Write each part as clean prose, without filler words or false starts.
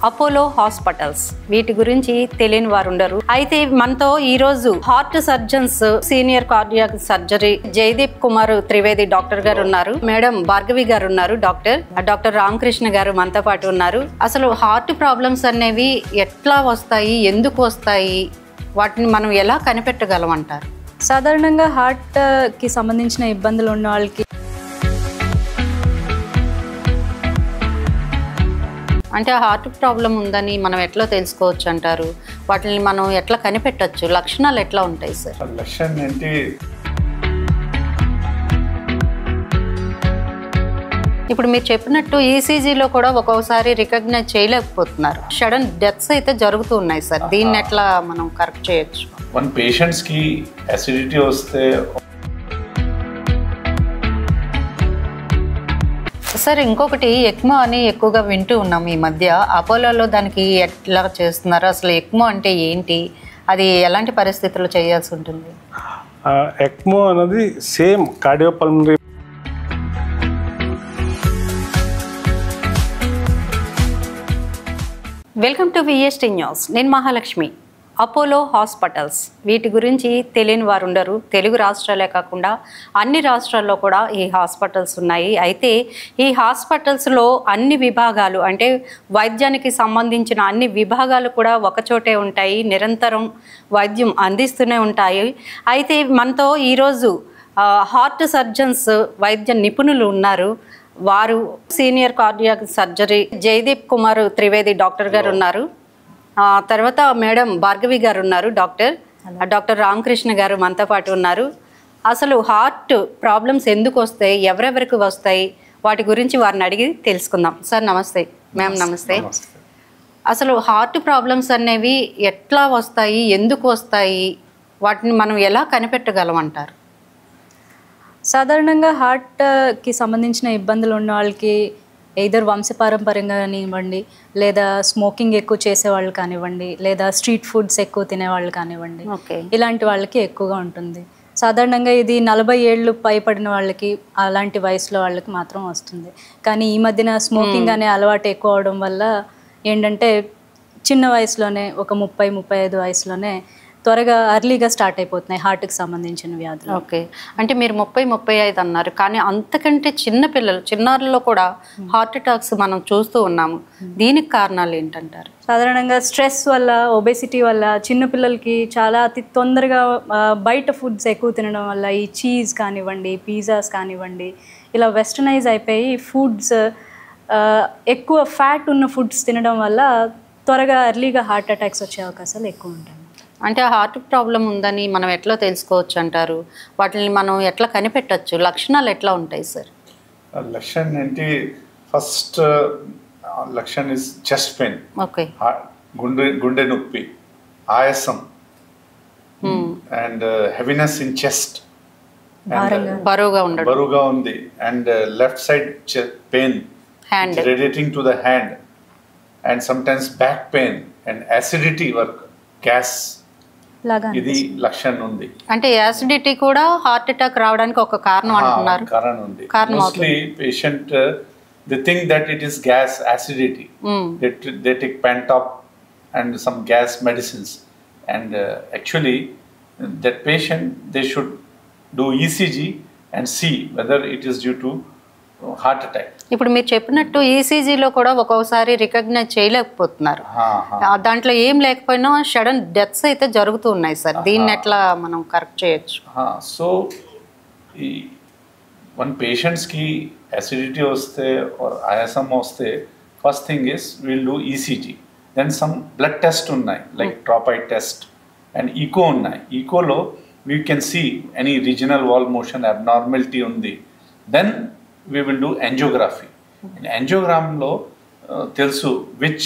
Apollo hospitals వీటి గురించి తెలియని వారు ఉండరు. అయితే మనతో ఈ రోజు heart surgeons senior cardiac surgery Jaydeep Kumar Trivedi doctor గారు ఉన్నారు. మేడం భార్గవి గారు ఉన్నారు. డాక్టర్ రామకృష్ణ గారు మనతో పాటు ఉన్నారు. అసలు హార్ట్ ప్రాబ్లమ్స్ అనేవి ఎట్లా వస్తాయి, ఎందుకు వస్తాయి, వాటిని మనం ఎలా కనిపెట్టగలం అంటారు? సాధారణంగా హార్ట్కి సంబంధించిన ఇబ్బందులు ఉన్న వాళ్ళకి అంటే హార్ట్ ప్రాబ్లం ఉందని మనం ఎట్లా తెలుసుకోవచ్చు అంటారు? వాటిని మనం ఎట్లా కనిపెట్టచ్చు? లక్షణాలు ఎట్లా ఉంటాయి సార్? లక్షణం ఏంటి? ఇప్పుడు మీరు చెప్పినట్టు ఈసీజీలో కూడా ఒక్కొక్కసారి రికగ్నైజ్ చేయలేకపోతున్నారు. సడన్ డెత్స్ అయితే జరుగుతూ ఉన్నాయి సార్. దీన్ని ఎట్లా మనం కరెక్ట్ చేయొచ్చు? వన్ పేషెంట్స్కి అసిడిటీ వస్తే సార్ ఇంకొకటి ఎక్మో అని ఎక్కువగా వింటూ ఉన్నాం ఈ మధ్య. అపోలోలో దానికి ఎట్లా చేస్తున్నారు? అసలు ఎక్మో అంటే ఏంటి, అది ఎలాంటి పరిస్థితుల్లో చేయాల్సి ఉంటుంది? ఎక్మో అనేది same cardiopulmonary. Welcome to VST news. నేను మహాలక్ష్మి. అపోలో హాస్పిటల్స్ వీటి గురించి తెలియని వారు ఉండరు. తెలుగు రాష్ట్రాలే కాకుండా అన్ని రాష్ట్రాల్లో కూడా ఈ హాస్పిటల్స్ ఉన్నాయి. అయితే ఈ హాస్పిటల్స్లో అన్ని విభాగాలు, అంటే వైద్యానికి సంబంధించిన అన్ని విభాగాలు కూడా ఒకచోటే ఉంటాయి. నిరంతరం వైద్యం అందిస్తూనే ఉంటాయి. అయితే మనతో ఈరోజు హార్ట్ సర్జన్స్ వైద్య నిపుణులు ఉన్నారు. వారు senior cardiac surgery Jaydeep Kumar Trivedi doctor గారు ఉన్నారు. తర్వాత మేడం భార్గవి గారు ఉన్నారు. డాక్టర్ రామకృష్ణ గారు మనతో పాటు ఉన్నారు. అసలు హార్ట్ ప్రాబ్లమ్స్ ఎందుకు వస్తాయి, ఎవరెవరికి వస్తాయి, వాటి గురించి వారిని అడిగి తెలుసుకుందాం. సార్ నమస్తే. మ్యామ్ నమస్తే. అసలు హార్ట్ ప్రాబ్లమ్స్ అనేవి ఎట్లా వస్తాయి, ఎందుకు వస్తాయి, వాటిని మనం ఎలా కనిపెట్టగలం అంటారు? సాధారణంగా హార్ట్కి సంబంధించిన ఇబ్బందులు ఉన్న వాళ్ళకి ఎయిదర్ వంశపారంపర్యంగా కానివ్వండి, లేదా స్మోకింగ్ ఎక్కువ చేసేవాళ్ళు కానివ్వండి, లేదా స్ట్రీట్ ఫుడ్స్ ఎక్కువ తినేవాళ్ళు కానివ్వండి, ఇలాంటి వాళ్ళకి ఎక్కువగా ఉంటుంది. సాధారణంగా ఇది 40 ఏళ్ళు పైపడిన వాళ్ళకి, అలాంటి వయసులో వాళ్ళకి మాత్రం వస్తుంది. కానీ ఈ మధ్యన స్మోకింగ్ అనే అలవాటు ఎక్కువ అవడం వల్ల ఏంటంటే చిన్న వయసులోనే, ఒక 30-35 వయసులోనే త్వరగా అర్లీగా స్టార్ట్ అయిపోతున్నాయి హార్ట్కి సంబంధించిన వ్యాధులు. ఓకే, అంటే మీరు 30-35 అన్నారు, కానీ అంతకంటే చిన్న పిల్లలు, చిన్నారుల్లో కూడా హార్ట్ అటాక్స్ మనం చూస్తూ ఉన్నాము. దీనికి కారణాలు ఏంటంటారు? సాధారణంగా స్ట్రెస్ వల్ల, ఒబేసిటీ వల్ల చిన్నపిల్లలకి చాలా అతి తొందరగా బయట ఫుడ్స్ ఎక్కువ తినడం వల్ల, ఈ చీజ్ కానివ్వండి, పిజ్జాస్ కానివ్వండి, ఇలా వెస్టర్నైజ్ అయిపోయి ఫుడ్స్ ఎక్కువ ఫ్యాట్ ఉన్న ఫుడ్స్ తినడం వల్ల త్వరగా అర్లీగా హార్ట్ అటాక్స్ వచ్చే అవకాశాలు ఎక్కువ ఉంటాయి. అంటే హార్ట్ ప్రాబ్లం ఉందని మనం ఎట్లా తెలుసుకోవచ్చు అంటారు? వాటిని మనం ఎట్లా కనిపెట్టచ్చు? లక్షణాలు ఎట్లా ఉంటాయి సార్? లక్షణం ఏంటి? ఫస్ట్ లక్షణం ఇస్ చెస్ట్ పెయిన్. ఓకే. గుండె నొప్పి, ఆయాసం, అండ్ హెవీనెస్ ఇన్ చెస్ట్, బరువుగా ఉంది, and left side pain, hand radiating to the hand, and sometimes back pain, and acidity work, gas, ఇది లక్షణం ఉంది. అంటే యాసిడిటీ కూడా హార్ట్ అటాక్ రావడానికి ఒక కారణం అంటున్నారు. కారణం ఉంది. Mostly patient they think that it is gas, acidity. They take Pantop and some gas medicines, and actually that patient, they should do ECG and see whether it is due to heart attack. ఇప్పుడు మీరు చెప్పినట్టు ఈసీజీలో కూడా ఒక్కొక్కసారి recognise చేయలేకపోతున్నారు. దాంట్లో ఏం లేకపోయినా sudden deaths అయితే జరుగుతూ ఉన్నాయి సార్. దీన్ని ఎట్లా మనం కరెక్ట్ చేయొచ్చు? సో ఈ వన్ పేషెంట్స్కి అసిడిటీ వస్తే ఆయాసం వస్తే first thing is will do ECG. Then some blood test ఉన్నాయి, like troponin test and echo ఉన్నాయి. ఈకోలో we can see any regional wall motion abnormality ఉంది. Then we will do angiography. In angiogram lo telsu which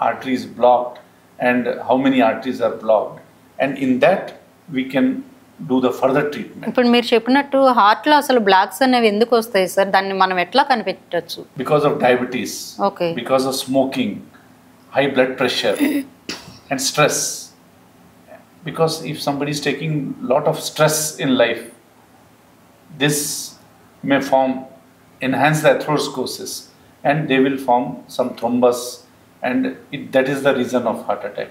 artery is blocked and how many arteries are blocked, and in that we can do the further treatment. ఇప్పుడు మీరు చెప్పినట్టు heart లో అసలు blocks అనేవి ఎందుకు వస్తాయి sir? దాన్ని మనం ఎట్లా కనిపెట్టొచ్చు? Because of diabetes, okay, because of smoking, high blood pressure and stress. Because if somebody is taking lot of stress in life, this may form, enhance the atherosclerosis, and they will form some thrombus and that is the reason of heart attack.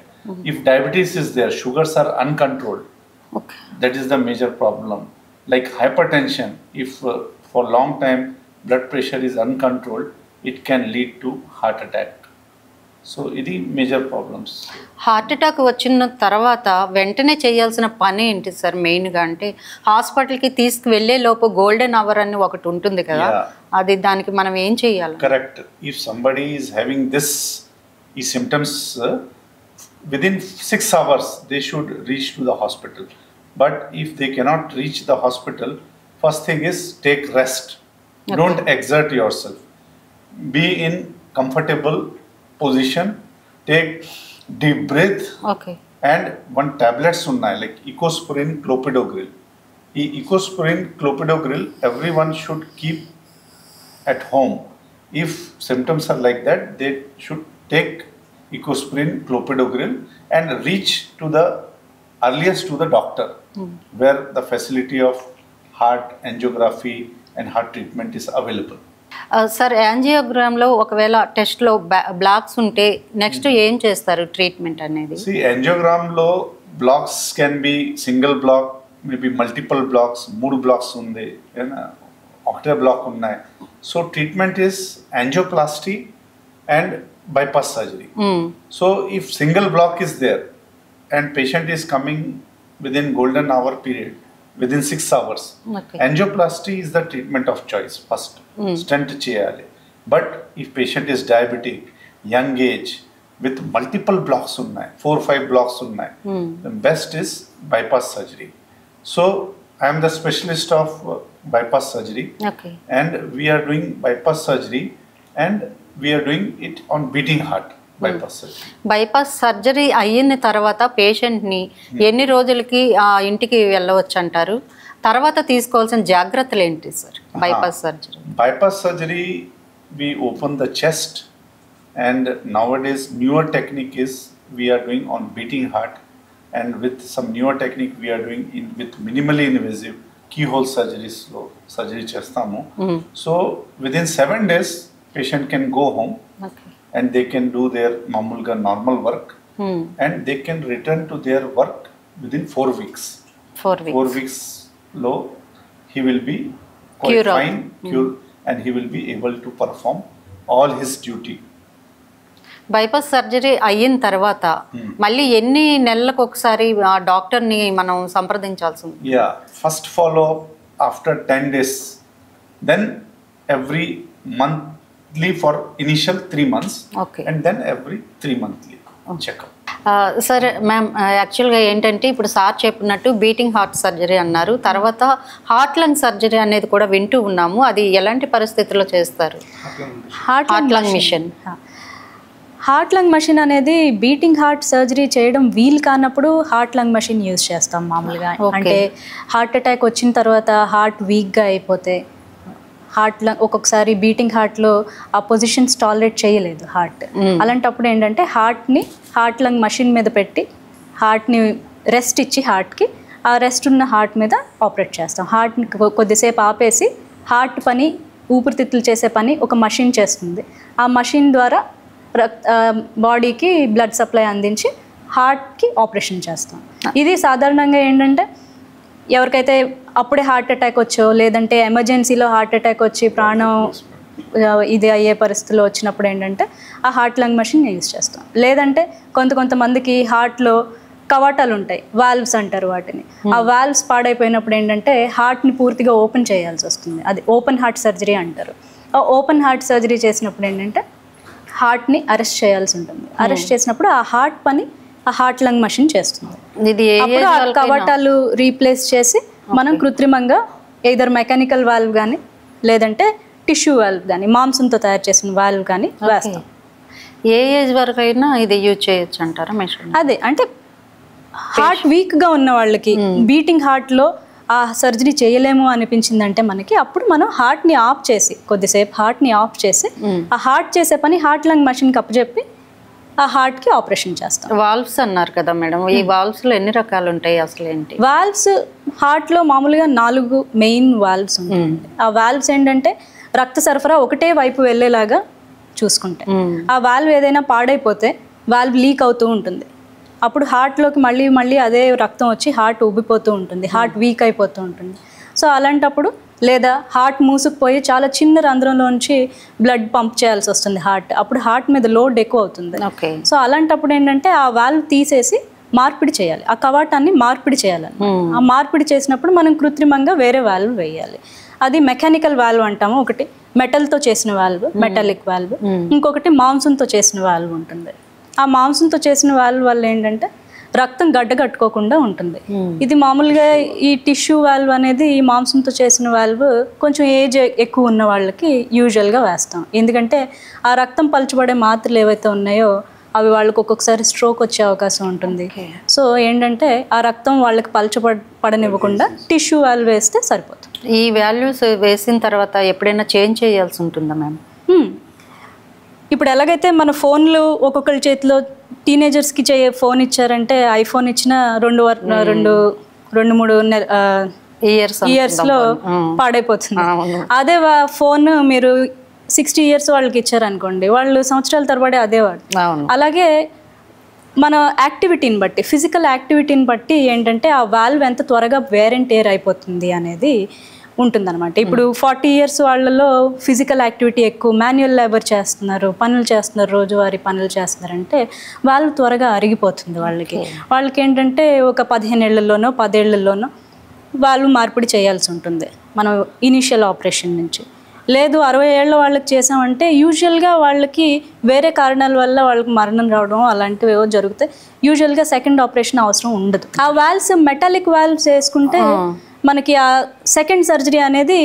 If diabetes is there, sugars are uncontrolled. Okay. That is the major problem. Like hypertension, if for long time blood pressure is uncontrolled, it can lead to heart attack. So ఇది major problems. Heart attack వచ్చిన తర్వాత వెంటనే చేయాల్సిన పని ఏంటి sir మెయిన్గా? అంటే హాస్పిటల్కి తీసుకువెళ్ళే లోపు గోల్డెన్ అవర్ అని ఒకటి ఉంటుంది కదా, అది దానికి మనం ఏం చేయాలి? Correct. If somebody is having ఈ symptoms within 6 hours they should reach to the hospital. But if they cannot reach the hospital, first thing is take rest. Okay. Don't exert yourself. Be in comfortable position. Take deep breath. Okay. And one tablets unnai like Ecosprin, Clopidogrel. Ecosprin, Clopidogrel everyone should keep at home. If symptoms are like that, they should take Ecosprin, Clopidogrel and reach to the earliest to the doctor where the facility of heart angiography and heart treatment is available. Sir, యాంజియోగ్రామ్లో ఒకవేళ టెస్ట్లో blocks ఉంటే next ఏం చేస్తారు treatment అనేది? యాంజియోగ్రామ్లో blocks can be single block, maybe multiple blocks, 3 blocks ఉంది, ఒకటే బ్లాక్ ఉన్నాయి. So treatment is angioplasty and bypass surgery. So if single block is there and patient is coming within golden hour period, within 6 hours, okay, angioplasty is the treatment of choice first. Stent cheyali. But if patient is diabetic, young age, with multiple blocks unnai, 4-5 blocks unnai, the best is bypass surgery. So I am the specialist of bypass surgery. Okay. And we are doing bypass surgery and we are doing it on beating heart bypass surgery. bypass surgery అయిన తర్వాత పేషెంట్ని ఎన్ని రోజులకి ఇంటికి వెళ్ళవచ్చు అంటారు? తర్వాత తీసుకోవాల్సిన జాగ్రత్తలు ఏంటి sir bypass surgery? bypass surgery we open the chest and nowadays newer technique is we are doing on beating heart, and with some newer technique we are doing with minimally invasive keyhole surgeries lo surgery chestamu. So within 7 days patient can go home. Okay. And they can do their normal work and they can return to their work within 4 weeks. 4 weeks low he will be quite fine, cured, and he will be able to perform all his duty. bypass surgery అయిన తర్వాత మళ్ళీ ఎన్ని నెలలకు ఒకసారి డాక్టర్ని మనం సంప్రదించాల్సి ఉంది? First follow up after 10 days, then every month for initial 3 months. Okay. And then every 3 monthly checkup. Sir ma'am, యాక్చువల్గా ఏంటంటే ఇప్పుడు సార్ చెప్పినట్టు బీటింగ్ హార్ట్ సర్జరీ అన్నారు, తర్వాత హార్ట్ లంగ్ సర్జరీ అనేది కూడా వింటూ ఉన్నాము. అది ఎలాంటి పరిస్థితుల్లో చేస్తారు? Heart lung machine. Heart lung machine అనేది బీటింగ్ హార్ట్ సర్జరీ చేయడం వీలు కానప్పుడు హార్ట్ లంగ్ మషిన్ యూజ్ చేస్తాం మామూలుగా. అంటే హార్ట్ అటాక్ వచ్చిన తర్వాత హార్ట్ వీక్గా అయిపోతే హార్ట్ లంగ్ ఒక్కొక్కసారి బీటింగ్ హార్ట్లో ఆ పొజిషన్స్ టాలరేట్ చేయలేదు హార్ట్. అలాంటప్పుడు ఏంటంటే హార్ట్ లంగ్ మషిన్ మీద పెట్టి హార్ట్ని రెస్ట్ ఇచ్చి హార్ట్కి ఆ రెస్ట్ ఉన్న హార్ట్ మీద ఆపరేట్ చేస్తాం. హార్ట్ని కొద్దిసేపు ఆపేసి హార్ట్ పని, ఊపిరితిత్తులు చేసే పని ఒక మషిన్ చేస్తుంది. ఆ మషిన్ ద్వారా బాడీకి బ్లడ్ సప్లై అందించి హార్ట్కి ఆపరేషన్ చేస్తాం. ఇది సాధారణంగా ఏంటంటే ఎవరికైతే అప్పుడే హార్ట్ అటాక్ వచ్చో లేదంటే ఎమర్జెన్సీలో హార్ట్ అటాక్ వచ్చి ప్రాణం ఇది అయ్యే పరిస్థితుల్లో వచ్చినప్పుడు ఏంటంటే ఆ హార్ట్ లంగ్ మషిన్ యూజ్ చేస్తాం. లేదంటే కొంతమందికి హార్ట్లో కవాటాలు ఉంటాయి, వాల్వ్స్ అంటారు వాటిని. ఆ వాల్వ్స్ పాడైపోయినప్పుడు ఏంటంటే హార్ట్ని పూర్తిగా ఓపెన్ చేయాల్సి వస్తుంది. అది ఓపెన్ హార్ట్ సర్జరీ అంటారు. ఆ ఓపెన్ హార్ట్ సర్జరీ చేసినప్పుడు ఏంటంటే హార్ట్ని అరెస్ట్ చేయాల్సి ఉంటుంది. అరెస్ట్ చేసినప్పుడు ఆ హార్ట్ పని ఆ హార్ట్ లంగ్ మషిన్ చేస్తుంది. అప్పుడు ఆ కవాటాలు రీప్లేస్ చేసి మనం కృత్రిమంగా ఏదర్ మెకానికల్ వాల్వ్ కానీ లేదంటే టిష్యూ వాల్వ్ కానీ మాంసంతో తయారు చేసిన వాల్వ్ కానీ వేస్తాం. ఏ ఏజ్ వరకు అయినా ఇది యూజ్ చేయొచ్చు అంటారా మెషిన్? అదే అంటే హార్ట్ వీక్గా ఉన్న వాళ్ళకి బీటింగ్ హార్ట్లో ఆ సర్జరీ చేయలేము అనిపించిందంటే మనకి అప్పుడు మనం హార్ట్ని ఆఫ్ చేసి కొద్దిసేపు హార్ట్ని ఆఫ్ చేసి ఆ హార్ట్ చేసే పని హార్ట్ లంగ్ మషిన్కి అప్పచెప్పి ఆ హార్ట్కి ఆపరేషన్ చేస్తాం. వాల్వ్స్ అన్నారు కదా మేడం, ఈ వాల్వ్స్లో ఎన్ని రకాలు ఉంటాయి అసలు ఏంటి? వాల్వ్స్ హార్ట్లో మామూలుగా 4 మెయిన్ వాల్వ్స్ ఉంటాయి. ఆ వాల్వ్స్ ఏంటంటే రక్త సరఫరా ఒకటే వైపు వెళ్ళేలాగా చూసుకుంటే. ఆ వాల్వ్ ఏదైనా పాడైపోతే వాల్వ్ లీక్ అవుతూ ఉంటుంది. అప్పుడు హార్ట్లోకి మళ్ళీ మళ్ళీ అదే రక్తం వచ్చి హార్ట్ ఉబ్బిపోతూ ఉంటుంది, హార్ట్ వీక్ అయిపోతూ ఉంటుంది. సో అలాంటప్పుడు లేదా హార్ట్ మూసుకుపోయి చాలా చిన్న రంధ్రంలోంచి బ్లడ్ పంప్ చేయాల్సి వస్తుంది హార్ట్. అప్పుడు హార్ట్ మీద లోడ్ ఎక్కువ అవుతుంది. సో అలాంటప్పుడు ఏంటంటే ఆ వాల్వ్ తీసేసి మార్పిడి చేయాలి, ఆ కవాటాన్ని మార్పిడి చేయాలి. ఆ మార్పిడి చేసినప్పుడు మనం కృత్రిమంగా వేరే వాల్వ్ వేయాలి. అది మెకానికల్ వాల్వ్ అంటాము. ఒకటి మెటల్తో చేసిన వాల్వ్, మెటాలిక్ వాల్వ్. ఇంకొకటి మాంసంతో చేసిన వాల్వ్ ఉంటుంది. ఆ మాంసంతో చేసిన వాల్వ్ వల్ల ఏంటంటే రక్తం గడ్డ కట్టుకోకుండా ఉంటుంది. ఇది మామూలుగా ఈ టిష్యూ వాల్వ్ అనేది, ఈ మాంసంతో చేసిన వాల్వ్ కొంచెం ఏజ్ ఎక్కువ ఉన్న వాళ్ళకి యూజువల్గా వేస్తాం. ఎందుకంటే ఆ రక్తం పలచబడే మాత్రలు ఏవైతే ఉన్నాయో అవి వాళ్ళకి ఒక్కొక్కసారి స్ట్రోక్ వచ్చే అవకాశం ఉంటుంది. సో ఏంటంటే ఆ రక్తం వాళ్ళకి పడనివ్వకుండా టిష్యూ వాల్వ్ వేస్తే సరిపోతుంది. ఈ వాల్యూస్ వేసిన తర్వాత ఎప్పుడైనా చేంజ్ చేయాల్సి ఉంటుందా మ్యామ్? ఇప్పుడు ఎలాగైతే మన ఫోన్లు ఒక్కొక్కరి చేతిలో టీనేజర్స్కి ఫోన్ ఇచ్చారంటే ఐఫోన్ ఇచ్చిన 2-3 ఇయర్స్లో పాడైపోతుంది. అదే ఫోన్ మీరు 60 ఇయర్స్ వాళ్ళకి ఇచ్చారనుకోండి, వాళ్ళు సంవత్సరాల తరబడి అదే వాడు. అలాగే మన యాక్టివిటీని బట్టి, ఫిజికల్ యాక్టివిటీని బట్టి ఏంటంటే ఆ వాల్వ్ ఎంత త్వరగా వేర్ అండ్ టేర్ అయిపోతుంది అనేది ఉంటుందన్నమాట. ఇప్పుడు 40 ఇయర్స్ వాళ్ళలో ఫిజికల్ యాక్టివిటీ ఎక్కువ, మాన్యువల్ లేబర్ చేస్తున్నారు, పనులు చేస్తున్నారు, రోజువారీ పనులు చేస్తున్నారంటే వాళ్ళు త్వరగా అరిగిపోతుంది. వాళ్ళకి ఏంటంటే ఒక 15 ఏళ్లలోనో 10 ఏళ్లలోనో వాళ్ళు మార్పిడి చేయాల్సి ఉంటుంది మనం ఇనీషియల్ ఆపరేషన్ నుంచి. లేదు 60 ఏళ్ళ వాళ్ళకి చేసామంటే యూజువల్గా వాళ్ళకి వేరే కారణాల వల్ల వాళ్ళకి మరణం రావడం అలాంటివి ఏవో జరిగితే యూజువల్గా సెకండ్ ఆపరేషన్ అవసరం ఉండదు. ఆ వాల్వ్స్ మెటాలిక్ వాల్వ్స్ వేసుకుంటే మనకి ఆ సెకండ్ సర్జరీ అనేది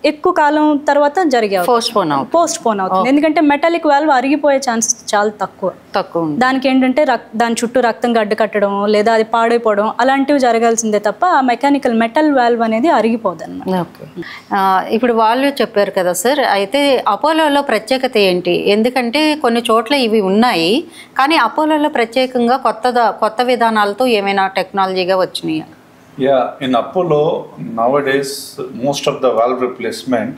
ఎక్కువ కాలం తర్వాత జరిగే పోస్ట్ పోన్ అవుతుంది. ఎందుకంటే మెటాలిక్ వాల్వ్ అరిగిపోయే ఛాన్సెస్ చాలా తక్కువ. దానికి ఏంటంటే దాని చుట్టూ రక్తం గడ్డ కట్టడం లేదా అది పాడైపోవడం అలాంటివి జరగాల్సిందే తప్ప ఆ మెకానికల్ మెటల్ వాల్వ్ అనేది అరిగిపోదు అన్నమాట. ఇప్పుడు వాళ్ళు చెప్పారు కదా సార్, అయితే అపోలోలో ప్రత్యేకత ఏంటి? ఎందుకంటే కొన్ని చోట్ల ఇవి ఉన్నాయి, కానీ అపోలోలో ప్రత్యేకంగా కొత్త విధానాలతో ఏమైనా టెక్నాలజీగా వచ్చినాయా? Yeah, in Apollo nowadays most of the valve replacement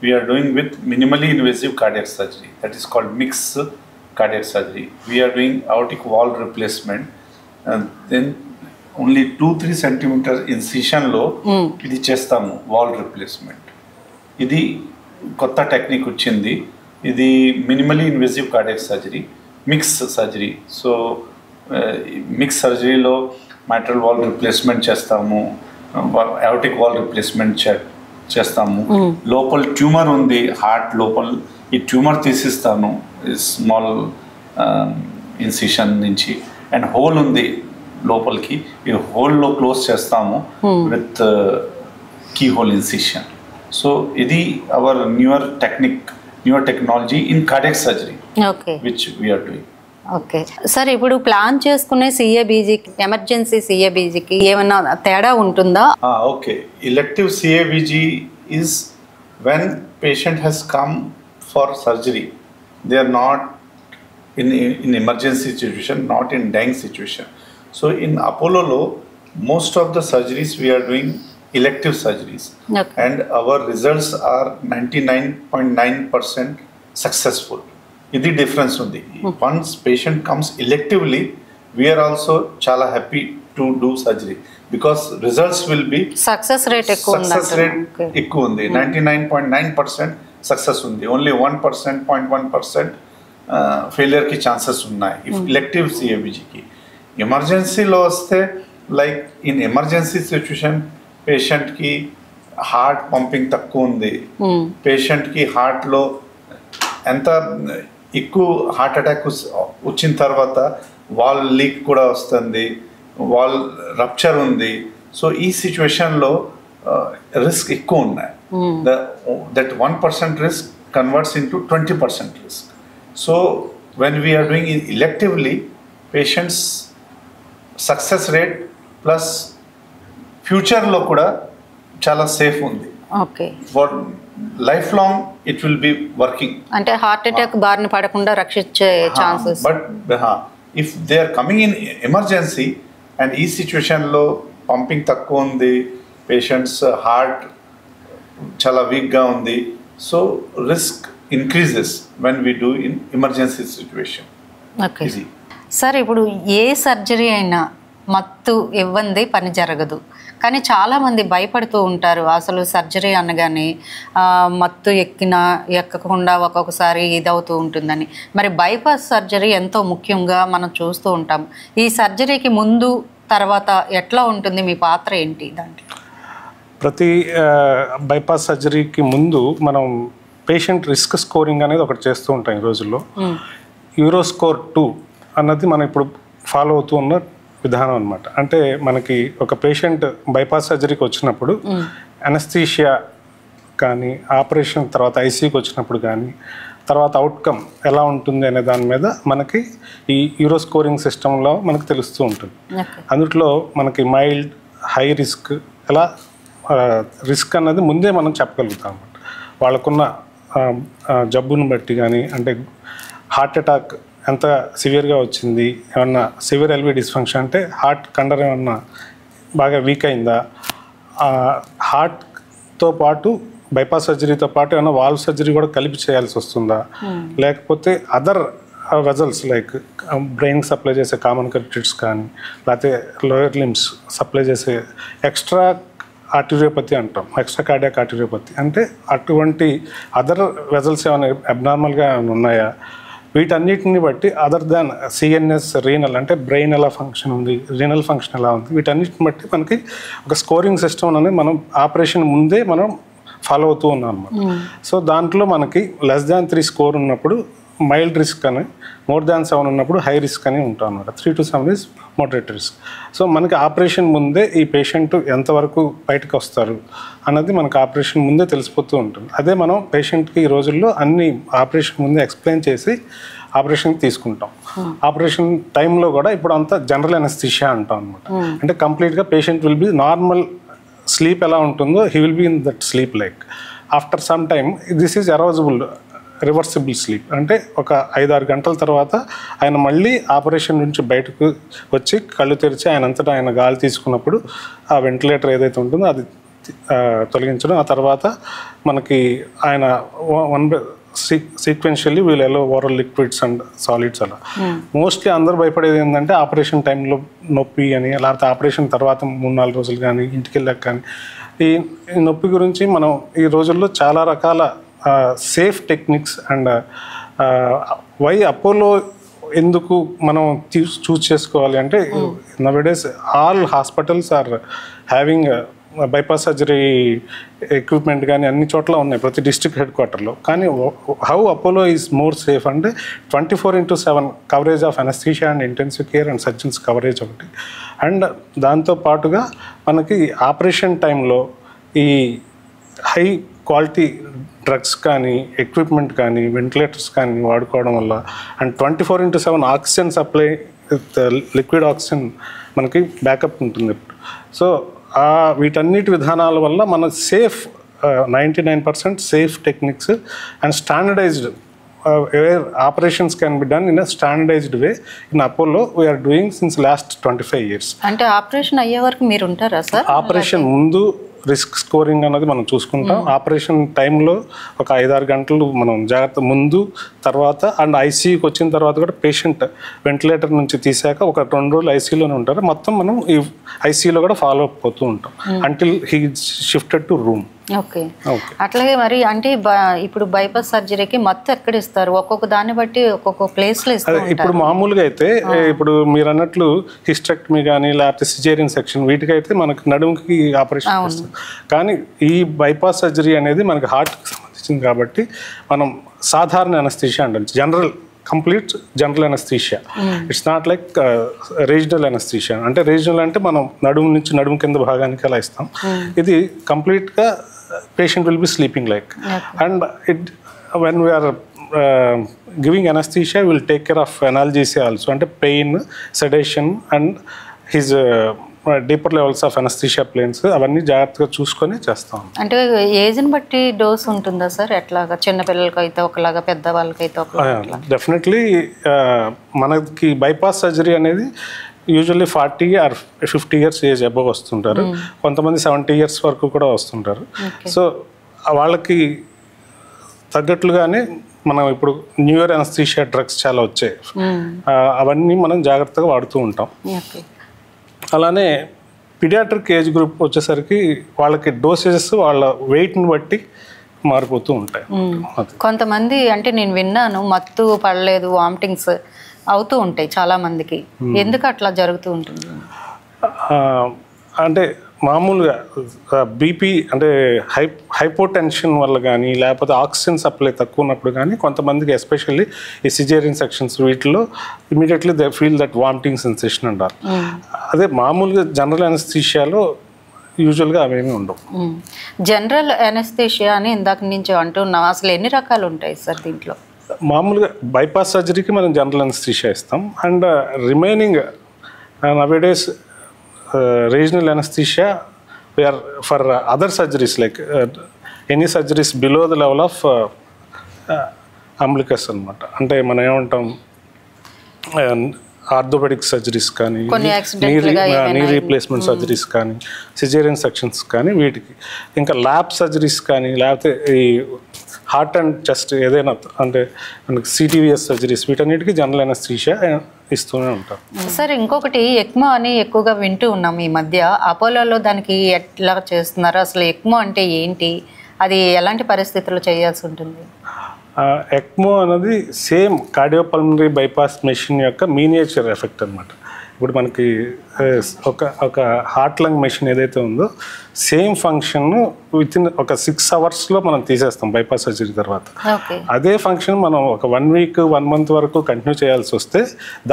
we are doing with minimally invasive cardiac surgery, that is called mixed cardiac surgery. We are doing aortic valve replacement and then only 2-3 centimeter incision lo idi chestamu valve replacement. Idi kotta technique ochindi, idi minimally invasive cardiac surgery, mixed surgery. So mixed surgery lo mitral valve replacement చేస్తాము, aortic valve replacement చేస్తాము. లోపల tumour ఉంది heart లోపల, ఈ tumour తీసిస్తాను small incision నుంచి, and hole ఉంది లోపలికి, ఈ హోల్లో క్లోజ్ చేస్తాము with key hole incision. So ఇది our newer technology in cardiac surgery which we are doing. Okay sir, ఇప్పుడు ప్లాన్ చేసుకునే సిఏబీజీకి, ఎమర్జెన్సీ సిఏబీజీకి ఏమన్నా తేడా ఉంటుందా? Okay, elective CABG is when patient has come for surgery, they are not in emergency situation, not in dying situation. So in అపోలోలో most of the surgeries we are doing elective surgeries, and our results are 99.9% successful. Idi difference undi. Once patient comes electively, we are also chala happy to do surgery because results will be success rate ekku undi. 99.9% success undi, only 1%, 0.1% failure ki chances unnai if elective CABG ki. Emergency lo vaste, like in emergency situation patient కి heart pumping తక్కువ ఉంది, patient కి heart లో ఎంత ఎక్కువ heart attack వచ్చిన తర్వాత wall leak కూడా వస్తుంది, వాల్ రప్చర్ ఉంది. సో ఈ సిచ్యువేషన్ లో రిస్క్ ఎక్కువ ఉన్నాయి. That 1% risk converts into 20% risk. So when we are doing electively, patients success rate plus ఫ్యూచర్లో కూడా చాలా సేఫ్ ఉంది. Okay, for life long it will be working. అంటే హార్ట్ అటాక్ బారిన పడకుండా రక్షించే chances. But if they are coming in emergency and ఈ సిచ్యువేషన్లో పంపింగ్ తక్కువ ఉంది, పేషెంట్స్ హార్ట్ చాలా వీక్గా ఉంది, so risk increases when we do in emergency situation. Okay sir, ఇప్పుడు ఏ సర్జరీ అయినా మత్తు ఇవ్వంది పని జరగదు, కానీ చాలామంది భయపడుతూ ఉంటారు. అసలు సర్జరీ అనగానే మత్తు ఎక్కకుండా ఒక్కొక్కసారి ఇదవుతూ ఉంటుందని. మరి బైపాస్ సర్జరీ ఎంతో ముఖ్యంగా మనం చూస్తూ ఉంటాం. ఈ సర్జరీకి ముందు తర్వాత ఎట్లా ఉంటుంది, మీ పాత్ర ఏంటి దాంట్లో? ప్రతి బైపాస్ సర్జరీకి ముందు మనం పేషెంట్ రిస్క్ స్కోరింగ్ అనేది ఒకటి చేస్తూ ఉంటాం ఈ రోజుల్లో. యూరోస్కోర్ 2 అన్నది మనం ఇప్పుడు ఫాలో అవుతూ ఉన్న విధానం అనమాట. అంటే మనకి ఒక పేషెంట్ బైపాస్ సర్జరీకి వచ్చినప్పుడు అనస్థీషియా కానీ, ఆపరేషన్ తర్వాత ఐసీయూకి వచ్చినప్పుడు కానీ, తర్వాత అవుట్కమ్ ఎలా ఉంటుంది అనే దాని మీద మనకి ఈ యూరో స్కోరింగ్ సిస్టంలో మనకు తెలుస్తూ ఉంటుంది. అందులో మనకి మైల్డ్, హై రిస్క్, ఎలా రిస్క్ అన్నది ముందే మనం చెప్పగలుగుతాం అన్నమాట. వాళ్ళకున్న జబ్బును బట్టి కానీ, అంటే హార్ట్ అటాక్ ఎంత సివియర్గా వచ్చింది, ఏమన్నా సివియర్ ఎల్వి డిస్ఫంక్షన్ అంటే హార్ట్ కండరం ఏమన్నా బాగా వీక్ అయిందా, హార్ట్తో పాటు బైపాస్ సర్జరీతో పాటు ఏమన్నా వాల్వ్ సర్జరీ కూడా కలిపి చేయాల్సి వస్తుందా, లేకపోతే అదర్ వెజల్స్ లైక్ బ్రెయిన్కి సప్లై చేసే కామన్ కరెక్టిడ్స్ కానీ, లేకపోతే లోయర్ లిమ్స్ సప్లై చేసే ఎక్స్ట్రా ఆర్టిరియోపతి అంటాం, ఎక్స్ట్రా కార్డియాక్ ఆర్టిరియోపతి అంటే అటువంటి అదర్ వెజల్స్ ఏమైనా అబ్నార్మల్గా ఉన్నాయా, వీటన్నిటిని బట్టి అదర్ దాన్ సిఎన్ఎస్, రీనల్ అంటే బ్రెయిన్ ఎలా ఫంక్షన్ ఉంది, రీనల్ ఫంక్షన్ ఎలా ఉంది, వీటన్నిటిని బట్టి మనకి ఒక స్కోరింగ్ సిస్టమ్ అనేది మనం ఆపరేషన్ ముందే మనం ఫాలో అవుతూ ఉన్నాం అనమాట. సో దాంట్లో మనకి <3 స్కోర్ ఉన్నప్పుడు మైల్డ్ రిస్క్ అని, more-7 ఉన్నప్పుడు హై రిస్క్ అని ఉంటాం అనమాట. 3 to 7 is moderate risk. So మనకి ఆపరేషన్ ముందే ఈ పేషెంట్ ఎంతవరకు బయటకు వస్తారు అన్నది మనకు ఆపరేషన్ ముందే తెలిసిపోతూ ఉంటుంది. అదే మనం పేషెంట్కి ఈ రోజుల్లో అన్ని ఆపరేషన్ ముందే ఎక్స్ప్లెయిన్ చేసి ఆపరేషన్కి తీసుకుంటాం. ఆపరేషన్ టైంలో కూడా ఇప్పుడు అంతా జనరల్ అనస్థీషియా అంటాం అనమాట. అంటే కంప్లీట్గా patient will be normal sleep ఎలా ఉంటుందో he will be in that sleep like. After some time this is arousable reversible sleep. అంటే ఒక 5-6 గంటల తర్వాత ఆయన మళ్ళీ ఆపరేషన్ నుంచి బయటకు వచ్చి కళ్ళు తెరిచి ఆయనంతటా ఆయన గాలి తీసుకున్నప్పుడు ఆ వెంటిలేటర్ ఏదైతే ఉంటుందో అది తొలగించడం, ఆ తర్వాత మనకి ఆయన సీక్వెన్షియల్లీ వీళ్ళు ఎలా ఓరల్ లిక్విడ్స్ అండ్ సాలిడ్స్ అలా. మోస్ట్లీ అందరూ భయపడేది ఏంటంటే ఆపరేషన్ టైంలో నొప్పి అని, లేకపోతే ఆపరేషన్ తర్వాత 3-4 రోజులు కానీ ఇంటికి వెళ్ళాక కానీ. ఈ నొప్పి గురించి మనం ఈ రోజుల్లో చాలా రకాల safe techniques and why Apollo ఎందుకు మనం చూస్ చేసుకోవాలి అంటే nowadays all hospitals are having bypass surgery equipment కానీ అన్ని చోట్ల ఉన్నాయి, ప్రతి డిస్ట్రిక్ట్ హెడ్ క్వార్టర్లో. కానీ how Apollo is more safe అంటే 24/7 coverage of anaesthesia and intensive care and surgeons coverage ఒకటి. అండ్ దాంతో పాటుగా మనకి ఆపరేషన్ టైంలో ఈ హై క్వాలిటీ డ్రగ్స్ కానీ, ఎక్విప్మెంట్ కానీ, వెంటిలేటర్స్ కానీ వాడుకోవడం వల్ల and 24/7 oxygen supply with liquid oxygen మనకి బ్యాకప్ ఉంటుంది ఇప్పుడు. సో వీటన్నిటి విధానాల వల్ల మన safe 99% safe techniques and standardised where operations can be done in a standardised way in Apollo we're doing since last 25 years. అంటే ఆపరేషన్ అయ్యే వరకు మీరు ఉంటారా సార్? ఆపరేషన్ ముందు రిస్క్ స్కోరింగ్ అన్నది మనం చూసుకుంటాం. ఆపరేషన్ టైంలో ఒక 5-6 గంటలు మనం జాగ్రత్త ముందు, తర్వాత అండ్ ఐసీయూకి వచ్చిన తర్వాత కూడా పేషెంట్ వెంటిలేటర్ నుంచి తీసాక ఒక 2 రోజులు ఐసీయూలోనే ఉంటారు. మొత్తం మనం ఈ ఐసీయూలో కూడా ఫాలో అప్ అవుతూ ఉంటాం until he shifted to room. Okay. అట్లాగే మరి అంటే ఇప్పుడు బైపాస్ సర్జరీకి మత్తు ఎక్కడ ఇస్తారు? ఒక్కొక్క దాన్ని బట్టి ఒక్కొక్క ప్లేస్లో ఇస్తారు. ఇప్పుడు మామూలుగా అయితే ఇప్పుడు మీరు అన్నట్లు హిస్టెక్టమీ కానీ లేకపోతే సిజేరియన్ సెక్షన్ వీటికైతే మనకి నడుముకి ఆపరేషన్ చేస్తారు. కానీ ఈ బైపాస్ సర్జరీ అనేది మనకి హార్ట్కి సంబంధించింది కాబట్టి మనం సాధారణ అనస్థీషియా అంటాం, complete general anaesthesia. It's not like regional anaesthesia. అంటే రీజనల్ అంటే మనం నడుము నుంచి నడుము కింద భాగానికి అలా ఇస్తాం. ఇది కంప్లీట్గా patient will be sleeping like. And when we are giving anesthesia, we will take care of analgesia also, and pain, sedation and his deeper levels of anaesthesia planes అవన్నీ జాగ్రత్తగా చూసుకొని చేస్తాం. అంటే ఏజ్ని బట్టి డోస్ ఉంటుందా సార్? ఎట్లాగా చిన్నపిల్లలకి అయితే ఒకలాగా, పెద్దవాళ్ళకైతే ఒకలాగా? డెఫినెట్లీ మనకి బైపాస్ సర్జరీ అనేది usually 40 or 50 years age above వస్తుంటారు, కొంతమంది 70 years వరకు కూడా వస్తుంటారు. సో వాళ్ళకి తగ్గట్లుగానే మనం ఇప్పుడు న్యూయర్ అనస్థీషియా డ్రగ్స్ చాలా వచ్చాయి, అవన్నీ మనం జాగ్రత్తగా వాడుతూ ఉంటాం. అలానే పీడియాట్రిక్ ఏజ్ గ్రూప్ వచ్చేసరికి వాళ్ళకి డోసేజెస్ వాళ్ళ వెయిట్ని బట్టి మారిపోతూ ఉంటాయి. కొంతమంది అంటే నేను విన్నాను మత్తు పడలేదు, వామిటింగ్స్ అవుతూ ఉంటాయి చాలా మందికి, ఎందుకు అట్లా జరుగుతూ ఉంటుంది? అంటే మామూలుగా బీపీ అంటే హైపోటెన్షన్ వల్ల కానీ లేకపోతే ఆక్సిజన్ సప్లై తక్కువ ఉన్నప్పుడు కానీ కొంతమందికి ఎస్పెషల్లీ ఈ సిజేరియన్ సెక్షన్స్ వీటిలో immediately they feel that vomiting sensation అంటారు. అదే మామూలుగా జనరల్ అనస్థీషియాలో యూజువల్గా అవేమీ ఉండవు. జనరల్ అనస్థీషియా అని ఇందాక నుంచి అంటున్నాం, అసలు ఎన్ని రకాలు ఉంటాయి సార్ దీంట్లో? మామూలుగా బైపాస్ సర్జరీకి మనం జనరల్ అనస్థీషియా ఇస్తాం. And remaining nowadays regional anesthesia we are for other surgeries like any surgeries below the level of umbilicus anamata. Ante mana emantam orthopaedic surgeries కానీ, నీ రీప్లేస్మెంట్ సర్జరీస్ కానీ, caesarean sections కానీ, వీటికి ఇంకా lab surgeries కానీ, లేకపోతే ఈ heart and chest ఏదైనా అంటే మనకి సిటీవీఎస్ సర్జరీస్ వీటన్నిటికీ జనరల్ అనస్థీషియా ఇస్తూనే ఉంటారు. సార్ ఇంకొకటి ఎక్మో అని ఎక్కువగా వింటూ ఉన్నాం ఈ మధ్య, అపోలోలో దానికి ఎట్లా చేస్తున్నారు, అసలు ఎక్మో అంటే ఏంటి, అది ఎలాంటి పరిస్థితుల్లో చేయాల్సి ఉంటుంది? ఎక్మో అనేది సేమ్ కార్డియోపల్మనరీ బైపాస్ మెషిన్ యొక్క మీనియేచర్ ఎఫెక్ట్ అనమాట. ఇప్పుడు మనకి ఒక హార్ట్ లంగ్ మెషిన్ ఏదైతే ఉందో సేమ్ ఫంక్షన్ వితిన్ ఒక 6 అవర్స్లో మనం తీసేస్తాం బైపాస్ సర్జరీ తర్వాత. అదే ఫంక్షన్ మనం ఒక 1 వీక్ 1 మంత్ వరకు కంటిన్యూ చేయాల్సి వస్తే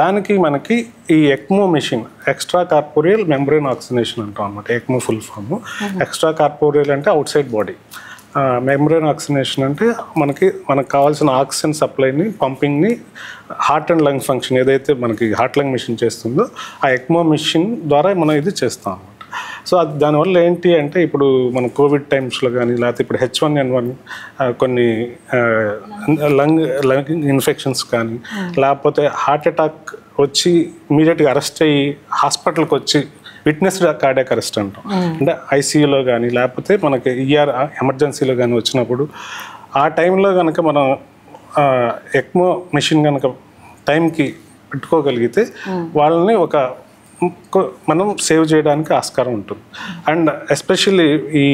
దానికి మనకి ఈ ECMO machine extra corporeal membrane oxygenation అంటాం అనమాట. ECMO full form. Extra corporeal అంటే outside body, membrane oxygenation అంటే మనకి కావాల్సిన ఆక్సిజన్ సప్లైని పంపింగ్ని హార్ట్ అండ్ లంగ్ ఫంక్షన్ ఏదైతే మనకి హార్ట్ లంగ్ మిషన్ చేస్తుందో ఆ ఎక్మో మిషన్ ద్వారా మనం ఇది చేస్తాం అనమాట. సో అది దానివల్ల ఏంటి అంటే ఇప్పుడు మన కోవిడ్ టైమ్స్లో కానీ లేకపోతే ఇప్పుడు H1N1 కొన్ని లంగ్ ఇన్ఫెక్షన్స్ కానీ లేకపోతే హార్ట్ అటాక్ వచ్చి ఇమీడియట్గా అరెస్ట్ అయ్యి హాస్పిటల్కి వచ్చి విట్నెస్డ్ కార్డియాక్ అరెస్ట్ అంటాం. అంటే ఐసీయూలో కానీ లేకపోతే మనకి ఎమర్జెన్సీలో కానీ వచ్చినప్పుడు ఆ టైంలో కనుక మనం ఎక్మో మెషిన్ కనుక టైంకి పెట్టుకోగలిగితే వాళ్ళని మనం సేవ్ చేయడానికి ఆస్కారం ఉంటుంది. అండ్ ఎస్పెషల్లీ ఈ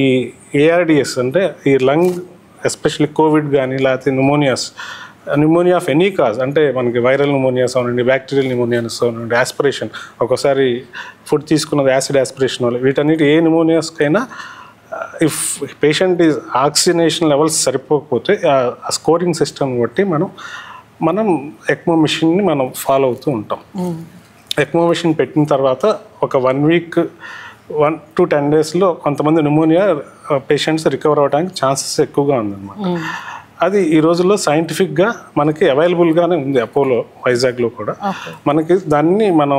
ఏఆర్డిఎస్ అంటే ఈ లంగ్ ఎస్పెషల్లీ కోవిడ్ కానీ లేకపోతే న్యూమోనియా ఆఫ్ ఎనీ కాజ్ అంటే మనకి వైరల్ న్యూమోనియాస్ అవునండి, బ్యాక్టీరియల్ న్యూమోనియాస్ అవునండి, ఆస్పిరేషన్ ఒక్కోసారి ఫుడ్ తీసుకున్నది యాసిడ్ ఆస్పిరేషన్ వల్ల వీటన్నిటి ఏ న్యూమోనియాస్కైనా if patient is oxygenation levels సరిపోకపోతే ఆ స్కోరింగ్ సిస్టమ్ బట్టి మనం ఎక్మో మిషన్ని మనం ఫాలో అవుతూ ఉంటాం. ఎక్మో మిషన్ పెట్టిన తర్వాత ఒక 1 వీక్ 1 to 10 డేస్లో కొంతమంది న్యూమోనియా పేషెంట్స్ రికవర్ అవ్వడానికి ఛాన్సెస్ ఎక్కువగా ఉందన్నమాట. అది ఈ రోజుల్లో సైంటిఫిక్గా మనకి అవైలబుల్గానే ఉంది. అపోలో వైజాగ్లో కూడా మనకి దాన్ని మనం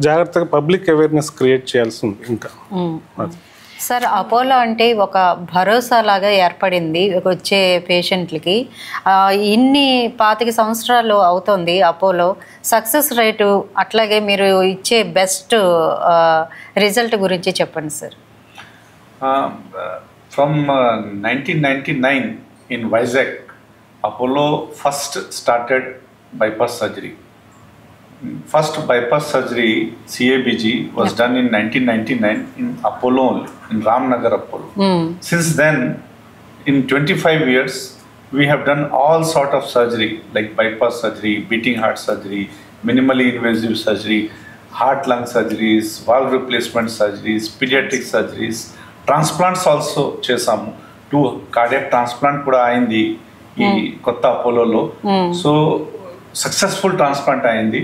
జాగ్రత్తగా పబ్లిక్ అవేర్నెస్ క్రియేట్ చేయాల్సి ఉంది. ఇంకా సార్ అపోలో అంటే ఒక భరోసా లాగా ఏర్పడింది వచ్చే పేషెంట్లకి. ఇన్ని 25 సంవత్సరాలు అవుతుంది అపోలో. సక్సెస్ రేటు అట్లాగే మీరు ఇచ్చే బెస్ట్ రిజల్ట్ గురించి చెప్పండి sir. From 1999 in Vizag, Apollo first started bypass surgery. First bypass surgery, CABG, was done in 1999 in Apollo, in Ramnagar Apollo. Since then, in 25 years, we have done all sort of surgery like bypass surgery, beating heart surgery, minimally invasive surgery, heart lung surgeries, valve replacement surgeries, pediatric surgeries, transplants also chesamu. 2 cardiac transplant కూడా అయింది ఈ కొత్త అపోలోలో. So successful transplant అయింది.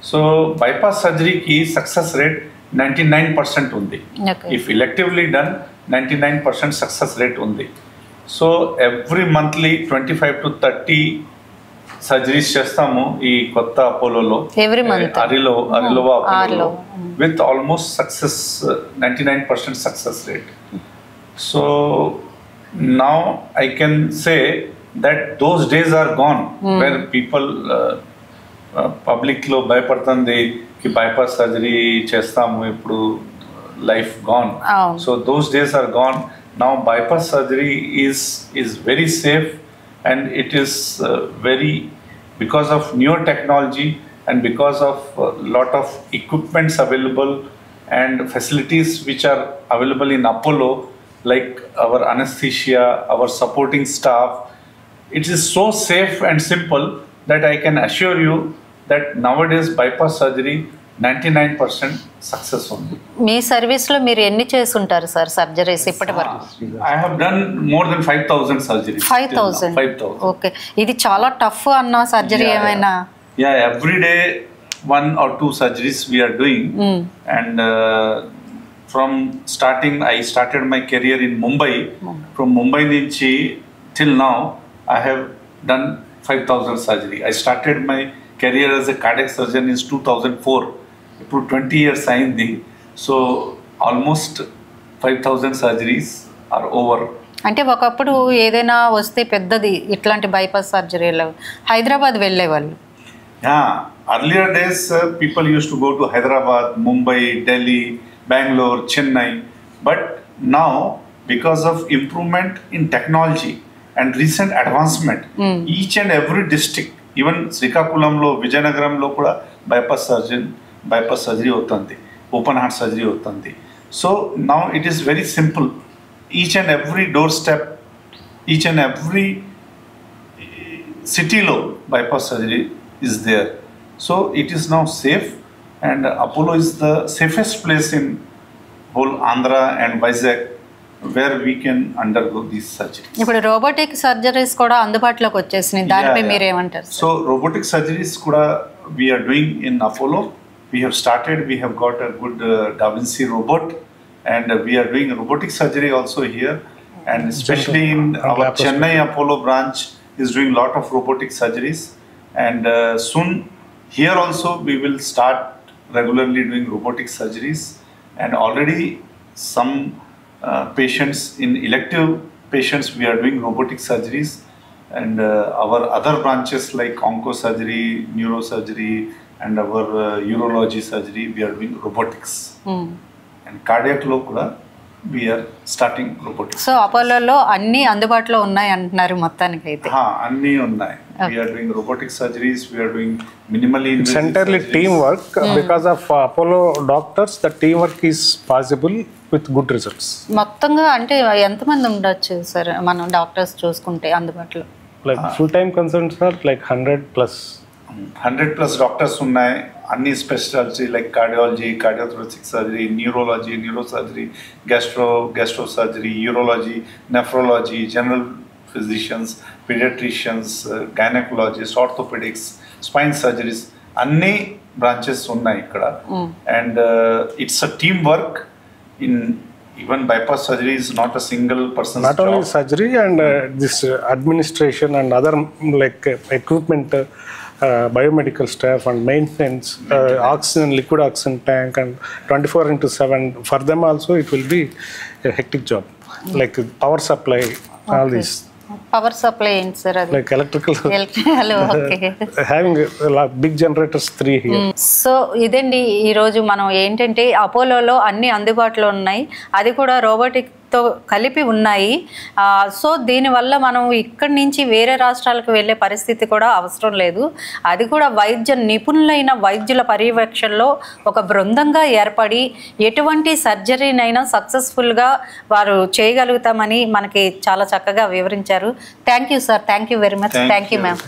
So bypass సర్జరీకి success rate 99% ఉంది. If electively done 99% success rate ఉంది. So every monthly 25 to 30 surgeries చేస్తాము ఈ కొత్త అపోలోలో, అరిలోవా అపోలోలో, with almost success 99% success rate. So now I can say that those days are gone where people public lo bhayapadtandi ki bypass surgery chestamu ippudu life gone. So those days are gone. Now bypass surgery is very safe and it is very, because of newer technology and because of lot of equipments available and facilities which are available in Apollo, like our anesthesia, our supporting staff, it is so safe and simple that I can assure you that nowadays bypass surgery 99% success only. మీ సర్వీస్లో మీరు ఎన్ని చేసుంటారు sir surgeries ఇప్పటి వరకు? I have done more than 5,000 surgeries. 5,000. 5,000. Okay, ఇది చాలా tough అన్న surgery ఏమైనా? Yeah, every day 1 or 2 surgeries we are doing. And from starting, I started my career in Mumbai. From Mumbai nunchi till now, I have done 5,000 surgery. I started my career as a cardiac surgeon in 2004. ఇప్పుడు 20 years అయింది. So almost 5,000 surgeries are over. అంటే ఒకప్పుడు ఏదైనా వస్తే పెద్దది ఇట్లాంటి bypass సర్జరీలో Hyderabad వెళ్ళేవాళ్ళు. Earlier days people used to go to Hyderabad, Mumbai, Delhi, Bangalore, Chennai. But now, because of improvement in technology and recent advancement, each and every district, even Srikakulamlo, Vijayanagaramlo kuda bypass surgery అవుతుంది, open heart surgery అవుతుంది. So now it is very simple. Each and every door step, each and every సిటీలో bypass surgery is there. So it is now safe, and Apollo is the safest place in whole Andhra and Vizag where we can undergo these surgeries. ఇప్పుడు robotic surgeries కూడా అందుబాటులోకి వచ్చేసినాయి, దానిపై మీరు ఏమంటారు? So robotic surgeries kuda we are doing in Apollo. We have started, we have got a good Da Vinci robot, and we are doing robotic surgery also here, and especially in our Chennai Apollo branch is doing lot of robotic surgeries, and soon here also we will start regularly doing robotic surgeries, and already some patients, in elective patients, we are doing robotic surgeries, and our other branches like onco surgery, neurosurgery, and our urology surgery, we are doing robotics. And cardiac lo kuda we are starting robotics. So అపోలోలో అన్ని అందుబాటులో ఉన్నాయి అంటున్నారు మొత్తానికి అయితే? అన్ని ఉన్నాయి. We are doing robotic surgeries, we are doing minimally invasive. It's entirely teamwork. Because of Apollo doctors, the teamwork is possible with good results. మొత్తంగా అంటే ఎంతమంది ఉండొచ్చు సార్ మనం డాక్టర్స్ చూసుకుంటే అందుబాటులో? Like full-time consultants are like 100+ doctors ఉన్నాయి. అన్ని speciality like cardiology, cardiothoracic surgery, neurology, neurosurgery, gastro surgery, urology, nephrology, general physicians, paediatricians, gynaecologist, orthopaedics, spine surgeries, అన్ని బ్రాంచెస్ ఉన్నాయి ఇక్కడ. And it's a team work. In even bypass surgery is not a single person's not job. Only surgery and this administration and other like equipment, biomedical staff and maintenance, oxygen, liquid oxygen tank, and 24/7 for them also it will be a hectic job. Like power supply, all this. Power supply ఏంటి sir అది? Like electrical. Okay. Having a lot big generators 3 here. So ఇదండి ఈరోజు మనం ఏంటంటే అపోలోలో అన్ని అందుబాటులో ఉన్నాయి, అది కూడా రోబోటిక్తో కలిపి ఉన్నాయి. సో దీనివల్ల మనం ఇక్కడి నుంచి వేరే రాష్ట్రాలకు వెళ్ళే పరిస్థితి కూడా అవసరం లేదు. అది కూడా నిపుణులైన వైద్యుల పర్యవేక్షణలో ఒక బృందంగా ఏర్పడి ఎటువంటి సర్జరీనైనా సక్సెస్ఫుల్గా వారు చేయగలుగుతామని మనకి చాలా చక్కగా వివరించారు. Thank you sir, thank you very much. Thank you ma'am.